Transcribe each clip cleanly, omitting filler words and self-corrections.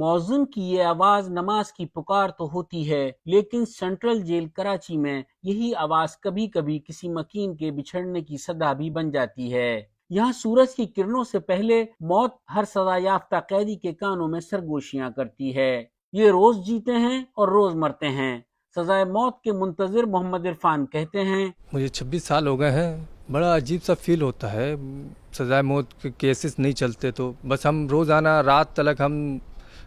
مؤذن کی یہ آواز نماز کی پکار تو ہوتی ہے، لیکن سینٹرل جیل کراچی میں یہی آواز کبھی کبھی کسی مکین کے بچھڑنے کی صدا بھی بن جاتی ہے۔ یہاں سورج کی کرنوں سے پہلے موت ہر سزا یافتہ قیدی کے کانوں میں سرگوشیاں کرتی ہے۔ یہ روز جیتے ہیں اور روز مرتے ہیں۔ سزائے موت کے منتظر محمد عرفان کہتے ہیں، مجھے 26 سال ہو گئے ہیں، بڑا عجیب سا فیل ہوتا ہے۔ سزائے موت کے کیسز نہیں چلتے تو بس ہم روزانہ رات تلک ہم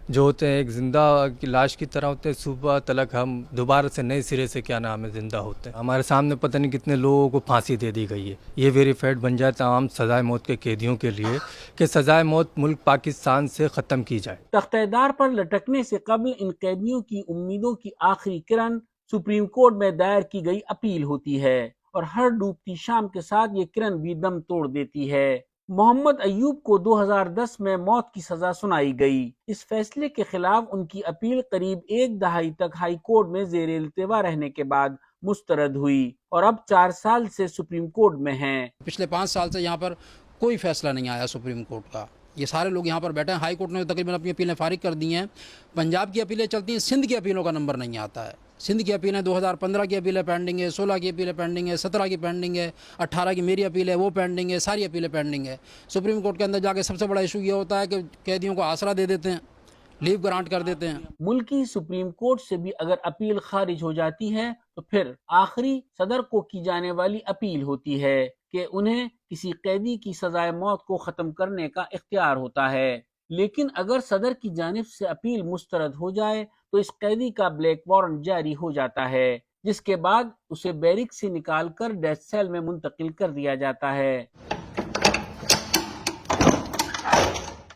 جو ہوتے ہیں ایک زندہ کی لاش کی طرح ہوتے ہیں، صبح تلک ہم دوبارہ سے نئے سرے سے کیا نام ہے زندہ ہوتے ہیں۔ ہمارے سامنے پتہ نہیں کتنے لوگوں کو پھانسی دے دی گئی ہے۔ یہ ویریفائڈ بن جائے تمام سزائے موت کے قیدیوں کے لیے کہ سزائے موت ملک پاکستان سے ختم کی جائے۔ تختہ دار پر لٹکنے سے قبل ان قیدیوں کی امیدوں کی آخری کرن سپریم کورٹ میں دائر کی گئی اپیل ہوتی ہے، اور ہر ڈوبتی شام کے ساتھ یہ کرن بھی دم توڑ دیتی ہے۔ محمد ایوب کو 2010 میں موت کی سزا سنائی گئی۔ اس فیصلے کے خلاف ان کی اپیل قریب ایک دہائی تک ہائی کورٹ میں زیر التوا رہنے کے بعد مسترد ہوئی، اور اب 4 سال سے سپریم کورٹ میں ہیں۔ پچھلے 5 سال سے یہاں پر کوئی فیصلہ نہیں آیا سپریم کورٹ کا۔ یہ سارے لوگ یہاں پر بیٹھے ہیں۔ ہائی کورٹ نے تقریباً اپنی اپیلیں فارغ کر دی ہیں۔ پنجاب کی اپیلیں چلتی ہیں، سندھ کی اپیلوں کا نمبر نہیں آتا ہے۔ سندھ کی اپیلیں 2015 کی اپیلیں پینڈنگ ہے، 16 کی اپیلیں پینڈنگ ہے، 17 کی پینڈنگ ہے، 18 کی میری اپیل ہے وہ پینڈنگ ہے، ساری اپیلیں پینڈنگ ہے۔ سپریم کورٹ کے اندر جا کے سب سے بڑا ایشو یہ ہوتا ہے کہ قیدیوں کو آسرا دے دیتے ہیں، لیو گرانٹ کر دیتے ہیں۔ ملکی سپریم کورٹ سے بھی اگر اپیل خارج ہو جاتی ہے تو پھر آخری صدر کو کی جانے والی اپیل ہوتی ہے کہ انہیں کسی قیدی کی سزائے موت کو ختم کرنے کا اختیار ہوتا ہے۔ لیکن اگر صدر کی جانب سے اپیل مسترد ہو جائے تو اس قیدی کا بلیک وارنٹ جاری ہو جاتا ہے، جس کے بعد اسے بیرک سے نکال کر ڈیتھ سیل میں منتقل کر دیا جاتا ہے۔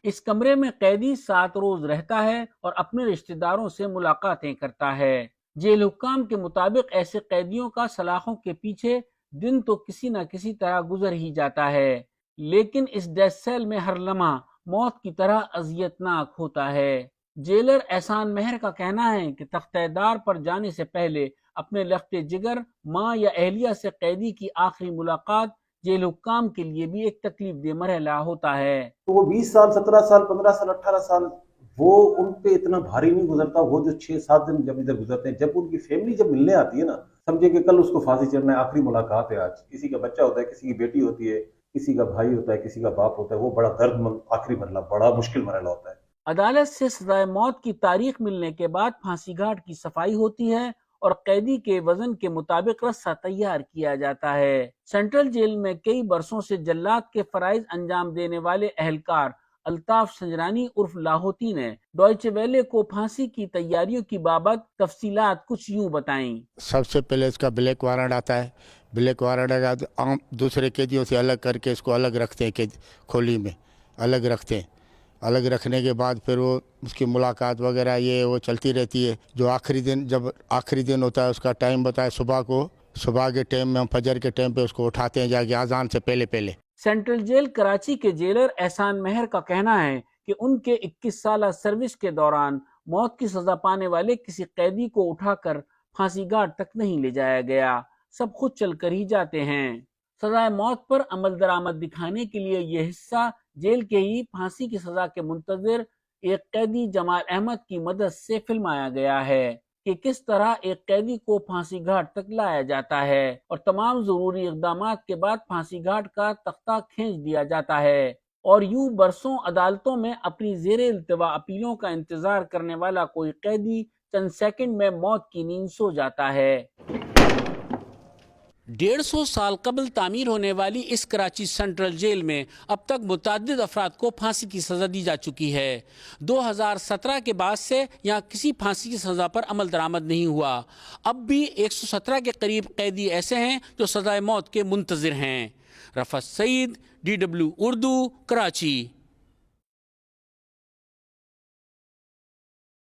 اس کمرے میں قیدی 7 روز رہتا ہے اور اپنے رشتہ داروں سے ملاقاتیں کرتا ہے۔ جیل حکام کے مطابق ایسے قیدیوں کا سلاخوں کے پیچھے دن تو کسی نہ کسی طرح گزر ہی جاتا ہے، لیکن اس ڈیتھ سیل میں ہر لمحہ موت کی طرح اذیت ناک ہوتا ہے۔ جیلر احسان مہر کا کہنا ہے کہ تختہ دار پر جانے سے پہلے اپنے لخت جگر ماں یا اہلیہ سے قیدی کی آخری ملاقات جیل حکام کے لیے بھی ایک تکلیف دہ مرحلہ ہوتا ہے۔ تو وہ 20 سال 17 سال 15 سال 18 سال وہ ان پہ اتنا بھاری نہیں گزرتا۔ وہ جو 6-7 دن جب ادھر گزرتے ہیں، جب ان کی فیملی جب ملنے آتی ہے نا، سمجھے کہ کل اس کو پھانسی چڑھنا ہے، آخری ملاقات ہے آج، کسی کا بچہ ہوتا ہے، کسی کی بیٹی ہوتی ہے، کسی کا بھائی ہوتا ہے، کسی کا باپ ہوتا ہے، وہ بڑا درد مند آخری مرحلہ، بڑا مشکل مرحلہ ہوتا ہے۔ عدالت سے سزائے موت کی تاریخ ملنے کے بعد پھانسی گھاٹ کی صفائی ہوتی ہے اور قیدی کے وزن کے مطابق رسہ تیار کیا جاتا ہے۔ سینٹرل جیل میں کئی برسوں سے جلات کے فرائض انجام دینے والے اہلکار الطاف سنجرانی عرف لاہوتی نے ڈوائچے ویلے کو پھانسی کی تیاریوں کی بابت تفصیلات کچھ یوں بتائیں۔ سب سے پہلے اس کا بلیک وارنٹ آتا ہے۔ بلیک وارنٹ کے بعد عام دوسرے قیدیوں سے الگ کر کے اس کو الگ رکھتے ہیں، کھولی میں الگ رکھتے ہیں۔ الگ رکھنے کے بعد پھر وہ اس کی ملاقات وغیرہ یہ وہ چلتی رہتی ہے۔ جو آخری دن، جب آخری دن ہوتا ہے، اس کا ٹائم بتایا صبح کے ٹائم میں، ہم فجر کے ٹائم پہ اس کو اٹھاتے ہیں جا کے اذان سے پہلے۔ سینٹرل جیل کراچی کے جیلر احسان مہر کا کہنا ہے کہ ان کے 21 سالہ سروس کے دوران موت کی سزا پانے والے کسی قیدی کو اٹھا کر پھانسی گھاٹ تک نہیں لے جایا گیا، سب خود چل کر ہی جاتے ہیں۔ سزائے موت پر عمل درآمد دکھانے کے لیے یہ حصہ جیل کے ہی پھانسی کی سزا کے منتظر ایک قیدی جمال احمد کی مدد سے فلمایا گیا ہے کہ کس طرح ایک قیدی کو پھانسی گھاٹ تک لایا جاتا ہے اور تمام ضروری اقدامات کے بعد پھانسی گھاٹ کا تختہ کھینچ دیا جاتا ہے، اور یوں برسوں عدالتوں میں اپنی زیر التوا اپیلوں کا انتظار کرنے والا کوئی قیدی چند سیکنڈ میں موت کی نیند سو جاتا ہے۔ 150 سال قبل تعمیر ہونے والی اس کراچی سینٹرل جیل میں اب تک متعدد افراد کو پھانسی کی سزا دی جا چکی ہے۔ 2017 کے بعد سے یہاں کسی پھانسی کی سزا پر عمل درآمد نہیں ہوا۔ اب بھی 117 کے قریب قیدی ایسے ہیں جو سزائے موت کے منتظر ہیں۔ رفعت سعید، DW اردو، کراچی۔